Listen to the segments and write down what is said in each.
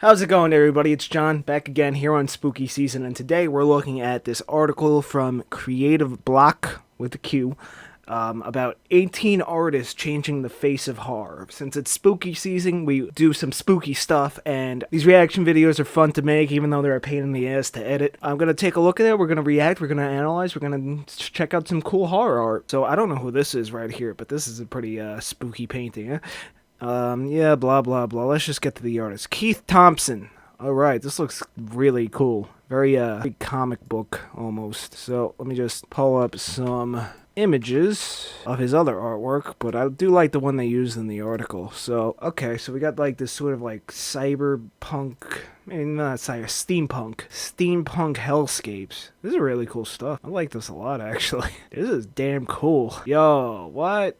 How's it going, everybody? It's John, back again here on Spooky Season, and today we're looking at this article from Creative Bloq, with a Q, about 18 artists changing the face of horror. Since it's spooky season, we do some spooky stuff, and these reaction videos are fun to make, even though they're a pain in the ass to edit. I'm going to take a look at it, we're going to react, we're going to analyze, we're going to check out some cool horror art. So I don't know who this is right here, but this is a pretty spooky painting, eh? Yeah, blah, blah, blah. Let's just get to the artist. Keith Thompson. Alright, this looks really cool. Very comic book, almost. So, let me just pull up some images of his other artwork, but I do like the one they used in the article. So, okay, so we got like this sort of like cyberpunk, maybe not steampunk hellscapes. This is really cool stuff. I like this a lot, actually. This is damn cool. Yo, what?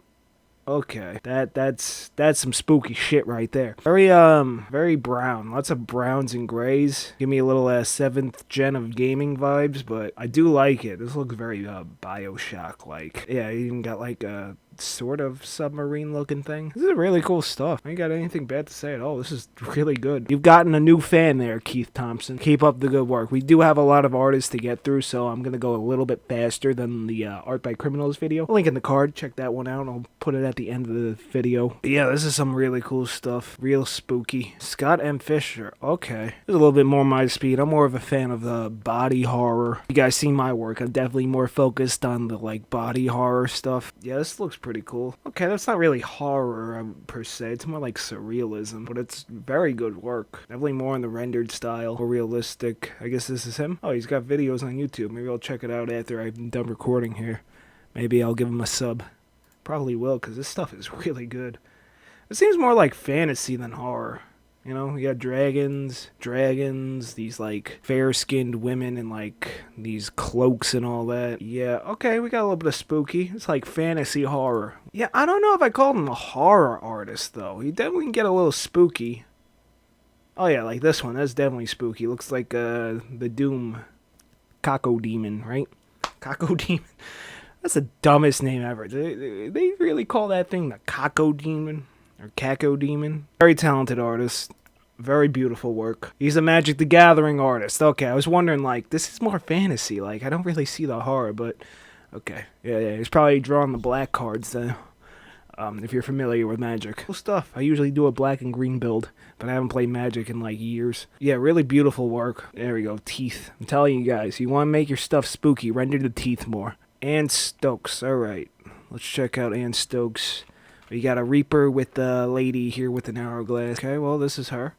Okay, that's some spooky shit right there. Very brown. Lots of browns and grays. Give me a little 7th gen of gaming vibes, but I do like it. This looks very BioShock-like. Yeah, you even got like a sort of submarine looking thing. This is really cool stuff. I ain't got anything bad to say at all. This is really good. You've gotten a new fan there, Keith Thompson. Keep up the good work. We do have a lot of artists to get through, so I'm gonna go a little bit faster than the Art by Criminals video. Link in the card. Check that one out. I'll put it at the end of the video. But yeah, this is some really cool stuff. Real spooky. Scott M Fischer. Okay. This is a little bit more my speed. I'm more of a fan of the body horror. You guys seen my work. I'm definitely more focused on the like body horror stuff. Yeah, this looks pretty cool. Okay, that's not really horror per se. It's more like surrealism, but it's very good work. Definitely more in the rendered style, more realistic. I guess this is him. Oh, he's got videos on YouTube. Maybe I'll check it out after I'm done recording here. Maybe I'll give him a sub. Probably will, because this stuff is really good. It seems more like fantasy than horror. You know, you got dragons, these like fair-skinned women in like these cloaks and all that. Yeah, okay, we got a little bit of spooky. It's like fantasy horror. Yeah, I don't know if I called him a horror artist though. He definitely can get a little spooky. Oh yeah, like this one, that's definitely spooky. Looks like the Doom Caco Demon, right? Caco Demon. That's the dumbest name ever. They really call that thing the Caco Demon? Or Caco Demon. Very talented artist. Very beautiful work. He's a Magic the Gathering artist. Okay, I was wondering, like, this is more fantasy. Like, I don't really see the horror, but... Okay. Yeah, he's probably drawing the black cards, then. If you're familiar with Magic. Cool stuff. I usually do a black and green build, but I haven't played Magic in, like, years. Yeah, really beautiful work. There we go. Teeth. I'm telling you guys, you want to make your stuff spooky, render the teeth more. And Stokes. Alright. Let's check out Ann Stokes. We got a Reaper with the lady here with an hourglass. Okay, well, this is her.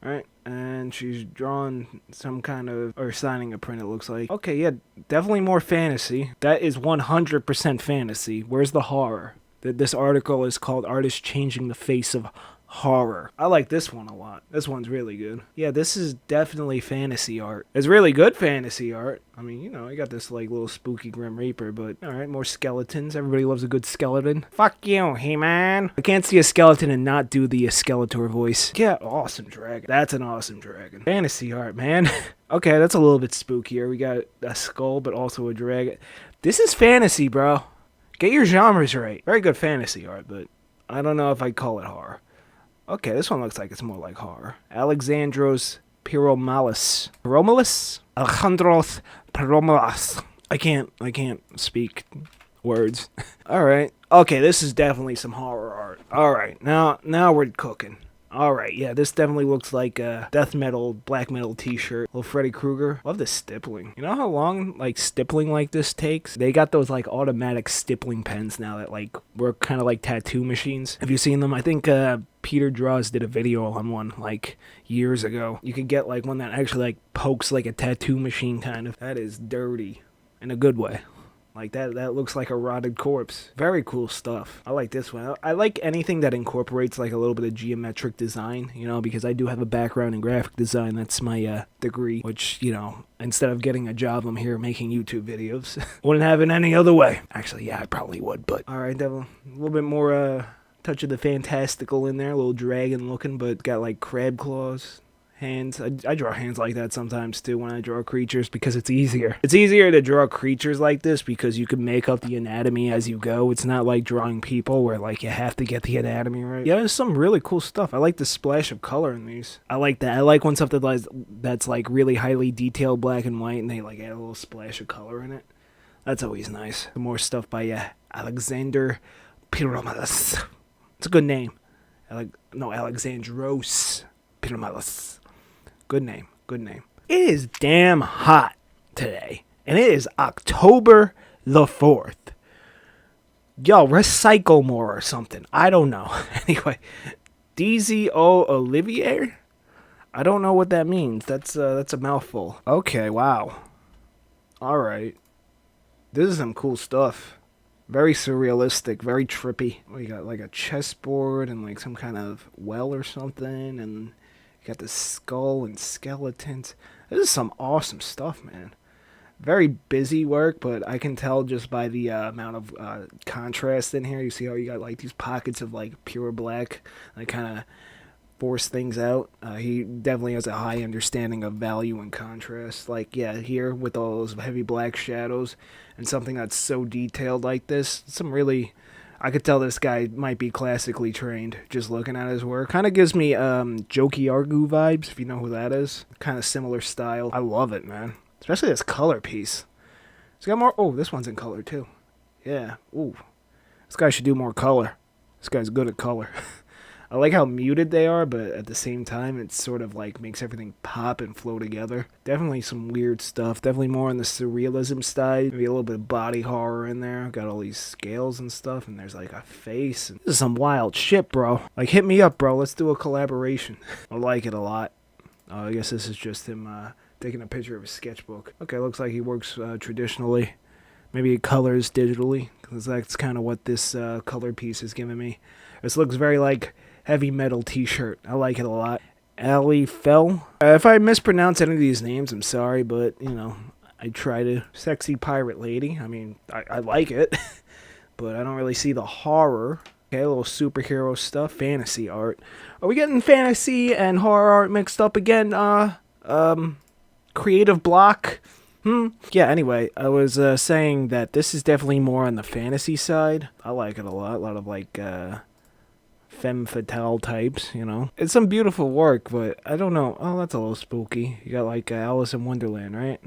Alright, and she's drawn some kind of, or signing a print, it looks like. Okay, yeah, definitely more fantasy. That is 100% fantasy. Where's the horror? This article is called Artists Changing the Face of Horror. I like this one a lot. This one's really good. Yeah, this is definitely fantasy art. It's really good fantasy art. I mean, you know, I got this like little spooky Grim Reaper, but alright, more skeletons. Everybody loves a good skeleton. Fuck you, He-Man. I can't see a skeleton and not do the Skeletor voice. Yeah, awesome dragon. That's an awesome dragon. Fantasy art, man. Okay, that's a little bit spookier. We got a skull, but also a dragon. This is fantasy, bro. Get your genres right. Very good fantasy art, but I don't know if I'd call it horror. Okay, this one looks like it's more like horror. Alexandros Pyromallis. Alexandros Pyromallis. I can't speak words. Alright. Okay, this is definitely some horror art. Alright, now we're cooking. Alright, yeah, this definitely looks like a death metal, black metal t-shirt. Little Freddy Krueger. Love the stippling. You know how long, like, stippling like this takes? They got those, like, automatic stippling pens now that, like, work kind of like tattoo machines. Have you seen them? I think, Peter Draws did a video on one, like, years ago. You could get, like, one that actually, like, pokes like a tattoo machine, kind of. That is dirty. In a good way. Like, that looks like a rotted corpse. Very cool stuff. I like this one. I like anything that incorporates, like, a little bit of geometric design, you know, because I do have a background in graphic design. That's my, degree, which, you know, instead of getting a job, I'm here making YouTube videos. Wouldn't have it any other way. Actually, yeah, I probably would, but... Alright, Devil. A little bit more, touch of the fantastical in there. A little dragon looking, but got, like, crab claws hands. I draw hands like that sometimes too when I draw creatures because it's easier. It's easier to draw creatures like this because you can make up the anatomy as you go. It's not like drawing people where like you have to get the anatomy right. Yeah, there's some really cool stuff. I like the splash of color in these. I like that. I like when something that's like really highly detailed black and white and they like add a little splash of color in it. That's always nice. More stuff by Alexandros Pyromallis. It's a good name. Alexandros Pyromallis. Good name. Good name. It is damn hot today. And it is October the 4th. Yo, recycle more or something. I don't know. Anyway, DZO Olivier? I don't know what that means. That's a mouthful. Okay, wow. Alright. This is some cool stuff. Very surrealistic, very trippy. We got like a chessboard and like some kind of well or something, and you got the skull and skeletons. This is some awesome stuff, man. Very busy work, but I can tell just by the amount of contrast in here. You see how you got like these pockets of like pure black, like kind of force things out. He definitely has a high understanding of value and contrast. Like, yeah, here with all those heavy black shadows and something that's so detailed like this, some really, I could tell this guy might be classically trained just looking at his work. Kind of gives me Jokey Argu vibes, if you know who that is. Kind of similar style. I love it, man. Especially this color piece. It's got more, oh, this one's in color too. Yeah, ooh. This guy should do more color. This guy's good at color. I like how muted they are, but at the same time, it sort of like makes everything pop and flow together. Definitely some weird stuff. Definitely more on the surrealism side. Maybe a little bit of body horror in there. Got all these scales and stuff, and there's like a face. This is some wild shit, bro. Like, hit me up, bro. Let's do a collaboration. I like it a lot. I guess this is just him taking a picture of his sketchbook. Okay, looks like he works traditionally. Maybe he colors digitally, because that's kind of what this color piece is giving me. This looks very like heavy metal t-shirt. I like it a lot. Aly Fell. If I mispronounce any of these names, I'm sorry, but, you know, I try to. Sexy pirate lady. I mean, I like it, but I don't really see the horror. Okay, a little superhero stuff. Fantasy art. Are we getting fantasy and horror art mixed up again? Creative Bloq? Yeah, anyway, I was saying that this is definitely more on the fantasy side. I like it a lot. A lot of, like, femme fatale types, you know. It's some beautiful work, but I don't know. Oh, that's a little spooky. You got like Alice in Wonderland, right?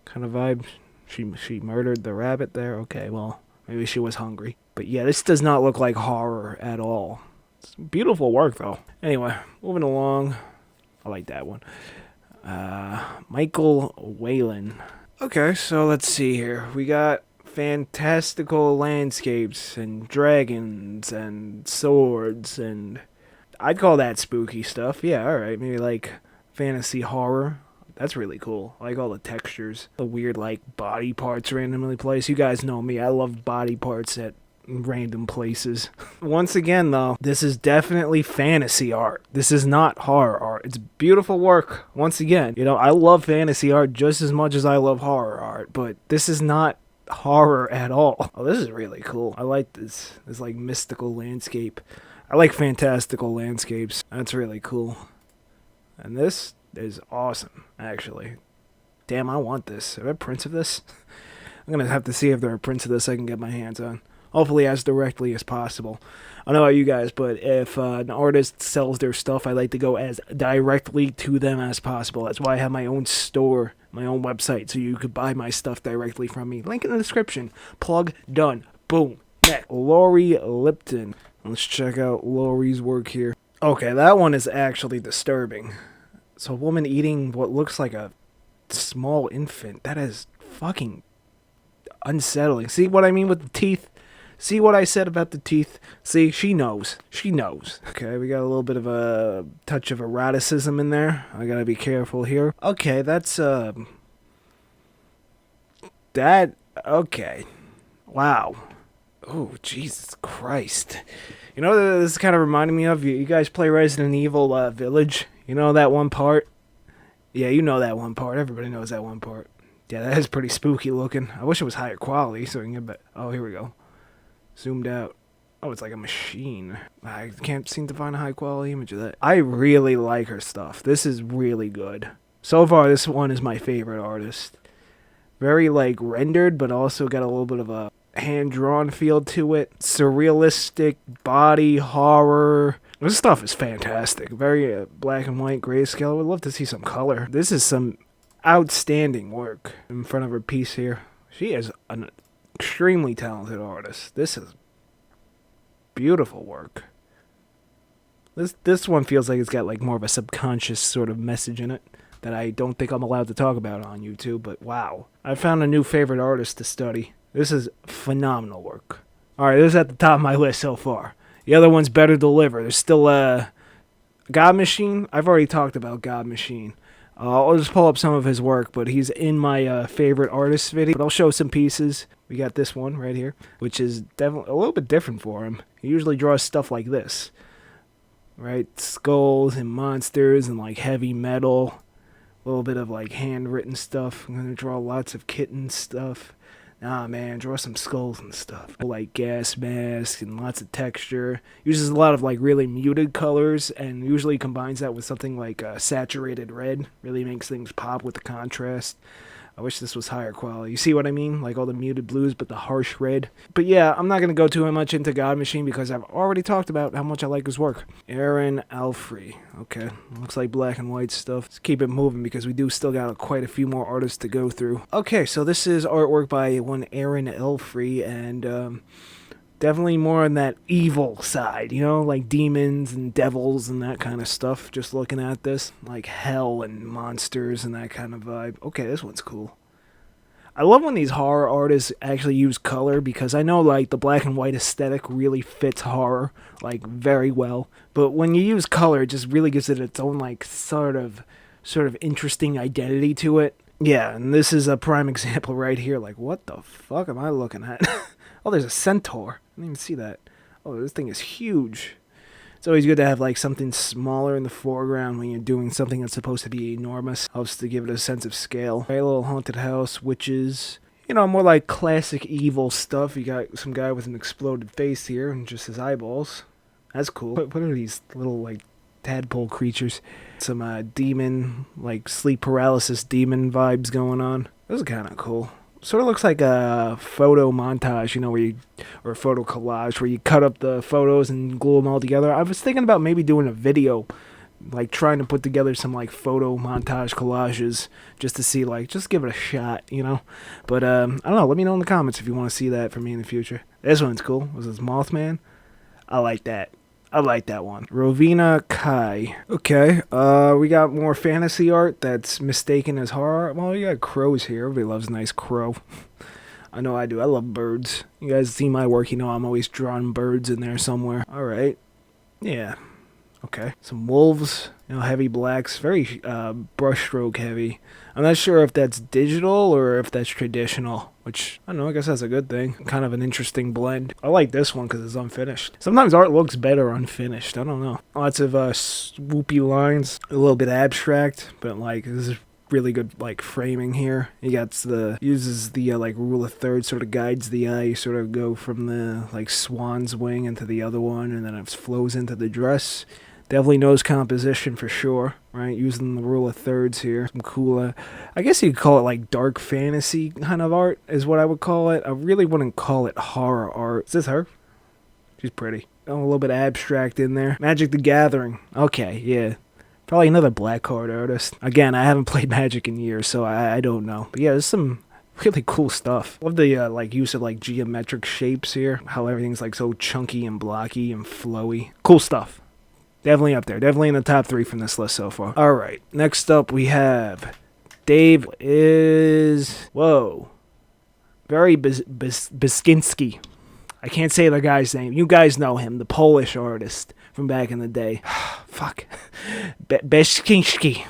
Kind of vibe. She murdered the rabbit there. Okay, well, maybe she was hungry. But yeah, this does not look like horror at all. It's beautiful work though. Anyway, moving along. I like that one. Michael Whelan. Okay, so let's see here. We got fantastical landscapes and dragons and swords, and I'd call that spooky stuff. Yeah, alright, maybe like fantasy horror. That's really cool. I like all the textures, the weird like body parts randomly placed. You guys know me, I love body parts at random places. Once again though, this is definitely fantasy art. This is not horror art. It's beautiful work. Once again, you know, I love fantasy art just as much as I love horror art, but this is not horror at all. Oh, this is really cool. I like this like mystical landscape. I like fantastical landscapes. That's really cool. And this is awesome, actually. Damn, I want this. Are there prints of this? I'm gonna have to see if there are prints of this I can get my hands on. Hopefully as directly as possible. I don't know about you guys, but if an artist sells their stuff, I like to go as directly to them as possible. That's why I have my own store, my own website, so you could buy my stuff directly from me. Link in the description. Plug done. Boom. Next. Laurie Lipton. Let's check out Laurie's work here. Okay, that one is actually disturbing. It's a woman eating what looks like a small infant. That is fucking unsettling. See what I mean with the teeth? See what I said about the teeth? See, she knows. She knows. Okay, we got a little bit of a touch of eroticism in there. I gotta be careful here. Okay, that's, okay. Wow. Oh, Jesus Christ. You know what this is kind of reminding me of? You guys play Resident Evil Village? You know that one part? Yeah, you know that one part. Everybody knows that one part. Yeah, that is pretty spooky looking. I wish it was higher quality so we can get back. Oh, here we go. Zoomed out. Oh, it's like a machine. I can't seem to find a high quality image of that. I really like her stuff. This is really good. So far, this one is my favorite artist. Very, like, rendered, but also got a little bit of a hand-drawn feel to it. Surrealistic, body, horror. This stuff is fantastic. Very black and white grayscale. I would love to see some color. This is some outstanding work in front of her piece here. She is an extremely talented artist. This is beautiful work. This one feels like it's got like more of a subconscious sort of message in it that I don't think I'm allowed to talk about on YouTube, but wow. I found a new favorite artist to study. This is phenomenal work. Alright, this is at the top of my list so far. The other one's Better Deliver. There's still Godmachine. I've already talked about Godmachine. I'll just pull up some of his work, but he's in my favorite artist video. But I'll show some pieces. We got this one right here, which is definitely a little bit different for him. He usually draws stuff like this, right? Skulls and monsters and like heavy metal. A little bit of like handwritten stuff. I'm gonna draw lots of kitten stuff. Nah, man, draw some skulls and stuff. Like gas masks and lots of texture. Uses a lot of like really muted colors and usually combines that with something like saturated red. Really makes things pop with the contrast. I wish this was higher quality. You see what I mean? Like all the muted blues, but the harsh red. But yeah, I'm not going to go too much into Godmachine because I've already talked about how much I like his work. Aeron Alfrey. Okay, looks like black and white stuff. Let's keep it moving because we do still got quite a few more artists to go through. Okay, so this is artwork by one Aeron Alfrey, and definitely more on that evil side, you know, like demons and devils and that kind of stuff. Just looking at this, like hell and monsters and that kind of vibe. Okay, this one's cool. I love when these horror artists actually use color because I know like the black and white aesthetic really fits horror like very well. But when you use color, it just really gives it its own like sort of interesting identity to it. Yeah, and this is a prime example right here. Like, what the fuck am I looking at? Oh, there's a centaur. I didn't even see that. Oh, this thing is huge. It's always good to have like something smaller in the foreground when you're doing something that's supposed to be enormous. Helps to give it a sense of scale. A little haunted house, witches. You know, more like classic evil stuff. You got some guy with an exploded face here and just his eyeballs. That's cool. What are these little like tadpole creatures? Some demon, like sleep paralysis demon vibes going on. Those are kind of cool. Sort of looks like a photo montage, you know, or a photo collage where you cut up the photos and glue them all together. I was thinking about maybe doing a video, like trying to put together some like photo montage collages just to see, like, just give it a shot, you know. But I don't know. Let me know in the comments if you want to see that from me in the future. This one's cool. Was this Mothman? I like that. I like that one. Rovina Cai. Okay, we got more fantasy art that's mistaken as horror. Well, you got crows here. Everybody loves a nice crow. I know I do. I love birds. You guys see my work, you know I'm always drawing birds in there somewhere. Alright. Yeah. Okay. Some wolves. You know, heavy blacks. Very brushstroke heavy. I'm not sure if that's digital or if that's traditional. Which, I don't know, I guess that's a good thing. Kind of an interesting blend. I like this one because it's unfinished. Sometimes art looks better unfinished. I don't know. Lots of swoopy lines. A little bit abstract. But, like, this is really good, like, framing here. He uses the, like, rule of thirds, sort of guides the eye. You sort of go from the, like, swan's wing into the other one. And then it flows into the dress. Definitely knows composition for sure, right? Using the rule of thirds here. Some cool, I guess you could call it like dark fantasy kind of art is what I would call it. I really wouldn't call it horror art. Is this her? She's pretty. Oh, a little bit abstract in there. Magic the Gathering. Okay, yeah. Probably another black card artist. Again, I haven't played Magic in years, so I don't know. But yeah, there's some really cool stuff. Love the like use of like geometric shapes here. How everything's like so chunky and blocky and flowy. Cool stuff. Definitely up there. Definitely in the top 3 from this list so far. Alright. Next up we have Dave whoa. Very Biskinski. I can't say the guy's name. You guys know him. The Polish artist from back in the day. Fuck. Biskinski.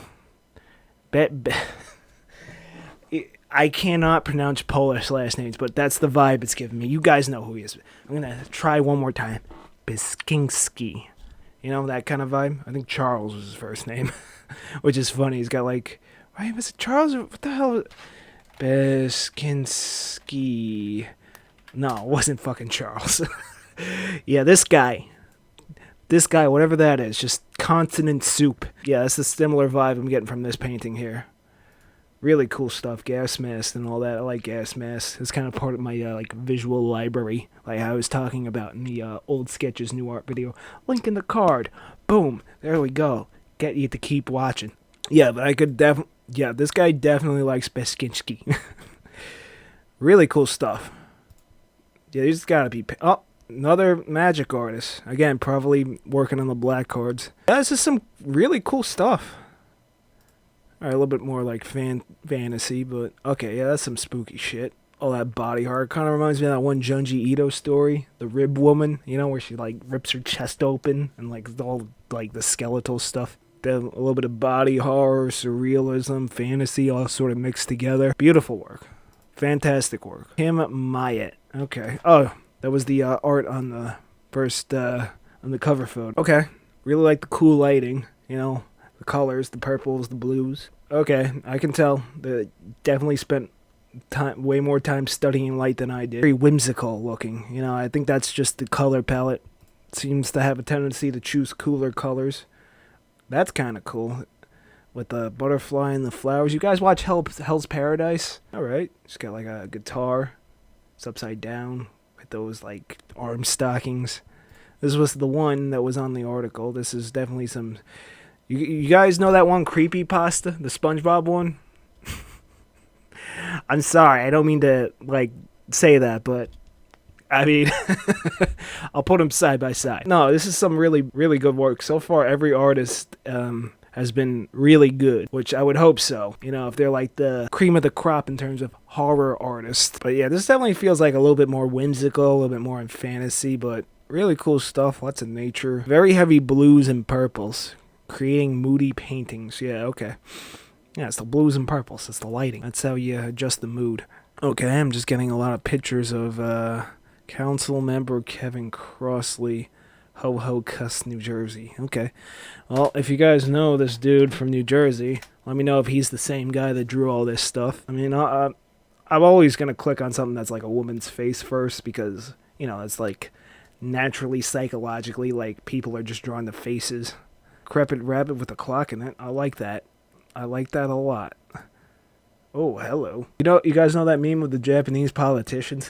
I cannot pronounce Polish last names, but that's the vibe it's giving me. You guys know who he is. I'm going to try one more time. Biskinski. You know, that kind of vibe. I think Charles was his first name, which is funny. He's got like, right, was it Charles? What the hell? Beskinski. No, it wasn't fucking Charles. Yeah, this guy, whatever that is, just consonant soup. Yeah, that's a similar vibe I'm getting from this painting here. Really cool stuff, gas mask and all that. I like gas masks. It's kind of part of my like visual library, like I was talking about in the old sketches, new art video. Link in the card. Boom. There we go. Get you to keep watching. Yeah, but I could definitely. Yeah, this guy definitely likes Beskinski. Really cool stuff. Yeah, these gotta be. Oh, another magic artist. Again, probably working on the black cards. Yeah, this is some really cool stuff. Alright, a little bit more like fantasy, but okay, yeah, that's some spooky shit. All that body horror kind of reminds me of that one Junji Ito story, the Rib Woman, you know, where she like rips her chest open and like all like the skeletal stuff. A little bit of body horror, surrealism, fantasy, all sort of mixed together. Beautiful work, fantastic work. Myatt. Okay. Oh, that was the art on the first on the cover photo. Okay, really like the cool lighting, you know. The colors, the purples, the blues. Okay, I can tell. They definitely spent way more time studying light than I did. Very whimsical looking. You know, I think that's just the color palette. Seems to have a tendency to choose cooler colors. That's kind of cool. With the butterfly and the flowers. You guys watch Hell's Paradise? Alright. It's got like a guitar. It's upside down. With those like arm stockings. This was the one that was on the article. This is definitely some... You guys know that one creepypasta? The SpongeBob one? I'm sorry, I don't mean to, like, say that, but, I mean, I'll put them side by side. No, this is some really, really good work. So far, every artist has been really good, which I would hope so. You know, if they're, like, the cream of the crop in terms of horror artists. But, yeah, this definitely feels like a little bit more whimsical, a little bit more in fantasy, but really cool stuff. Lots of nature. Very heavy blues and purples. Creating moody paintings. Yeah, okay. Yeah, it's the blues and purples. It's the lighting. That's how you adjust the mood. Okay, I'm just getting a lot of pictures of council member Kevin Crossley, Ho Cuss, New Jersey. Okay. Well, if you guys know this dude from New Jersey, let me know if he's the same guy that drew all this stuff. I mean, I'm always going to click on something that's like a woman's face first because, you know, it's like naturally, psychologically, like people are just drawing the faces. Crepit rabbit with a clock in it. I like that. I like that a lot. Oh, hello. You guys know that meme of the Japanese politicians?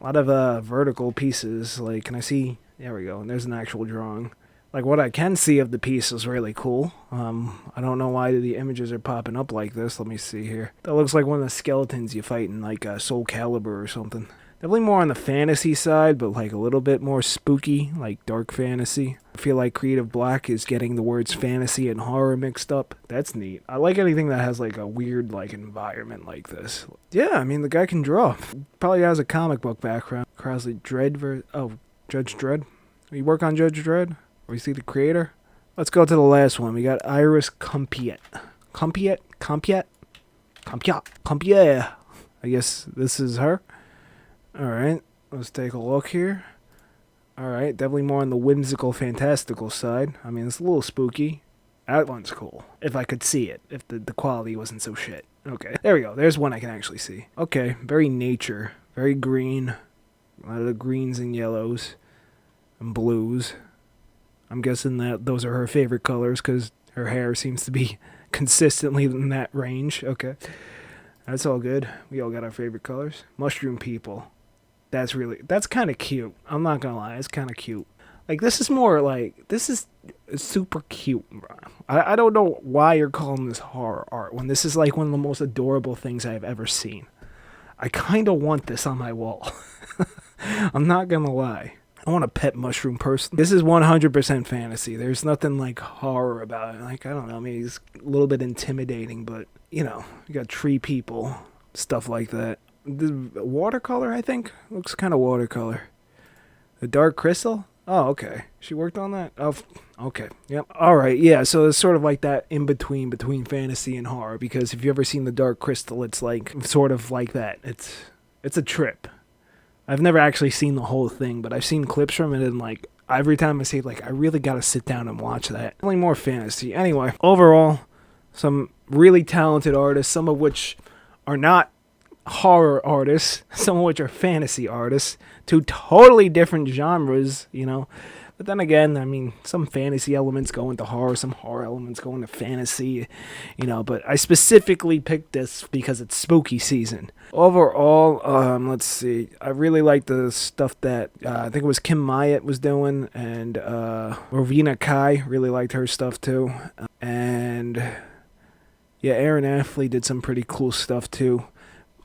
A lot of vertical pieces. Like, can I see? There we go. And there's an actual drawing. Like, what I can see of the piece is really cool. I don't know why the images are popping up like this. Let me see here. That looks like one of the skeletons you fight in, like, Soul Calibur or something. Definitely more on the fantasy side, but like a little bit more spooky, like dark fantasy. I feel like Creative Bloq is getting the words fantasy and horror mixed up. That's neat. I like anything that has like a weird like environment like this. Yeah, I mean the guy can draw. Probably has a comic book background. Crossley Judge Dredd. You work on Judge Dredd? Or you see the creator? Let's go to the last one. We got Iris Compiet. Compiet. I guess this is her. Alright, let's take a look here. Alright, definitely more on the whimsical, fantastical side. I mean, it's a little spooky. That one's cool. If I could see it. If the quality wasn't so shit. Okay, there we go. There's one I can actually see. Okay, very nature. Very green. A lot of the greens and yellows. And blues. I'm guessing that those are her favorite colors because her hair seems to be consistently in that range. Okay. That's all good. We all got our favorite colors. Mushroom people. That's kind of cute. I'm not gonna lie, it's kind of cute. Like, this is super cute, bro. I don't know why you're calling this horror art when this is like one of the most adorable things I've ever seen. I kind of want this on my wall. I'm not gonna lie. I want a pet mushroom person. This is 100% fantasy. There's nothing like horror about it. Like, I don't know, maybe it's a little bit intimidating, but, you know, you got tree people, stuff like that. The watercolor, I think? Looks kind of watercolor. The dark crystal? Oh, okay. She worked on that? Oh, okay. Yep. Alright, yeah, so it's sort of like that in-between, between fantasy and horror, because if you've ever seen the dark crystal, it's like, sort of like that. It's a trip. I've never actually seen the whole thing, but I've seen clips from it, and like, every time I see it, like, I really gotta sit down and watch that. Only more fantasy. Anyway, overall, some really talented artists, some of which are not horror artists, some of which are fantasy artists, two totally different genres, you know. But then again, I mean, some fantasy elements go into horror, some horror elements go into fantasy, you know. But I specifically picked this because it's spooky season. Overall, let's see, I really like the stuff that I think it was Kim Myatt was doing, and Rovina Cai, really liked her stuff too. And yeah, Aeron Alfrey did some pretty cool stuff too.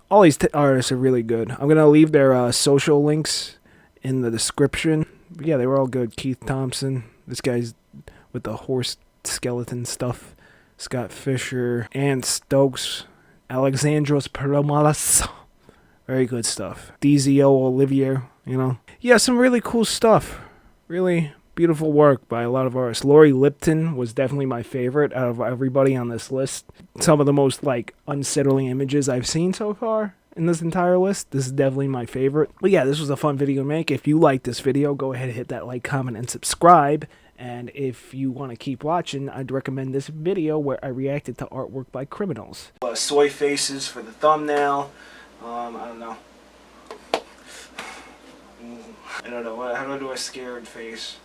All these artists are really good. I'm going to leave their social links in the description. But yeah, they were all good. Keith Thompson, this guy's with the horse skeleton stuff. Scott Fisher, and Stokes. Alexandros Pyromallis. Very good stuff. DZO Olivier, you know. Yeah, some really cool stuff. Really beautiful work by a lot of artists. Laurie Lipton was definitely my favorite out of everybody on this list. Some of the most, like, unsettling images I've seen so far in this entire list. This is definitely my favorite. But yeah, this was a fun video to make. If you like this video, go ahead and hit that like, comment, and subscribe. And if you want to keep watching, I'd recommend this video where I reacted to artwork by criminals. Soy faces for the thumbnail. I don't know. I don't know. How do I do a scared face?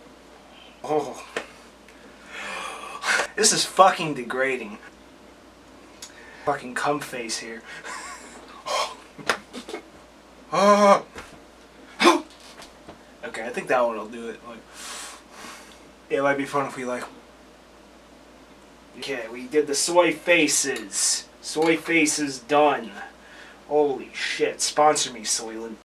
Oh. This is fucking degrading. Fucking cum face here. Oh. Okay, I think that one will do it. Like, it might be fun if we like. Okay, we did the soy faces. Soy faces done. Holy shit! Sponsor me, Soylent.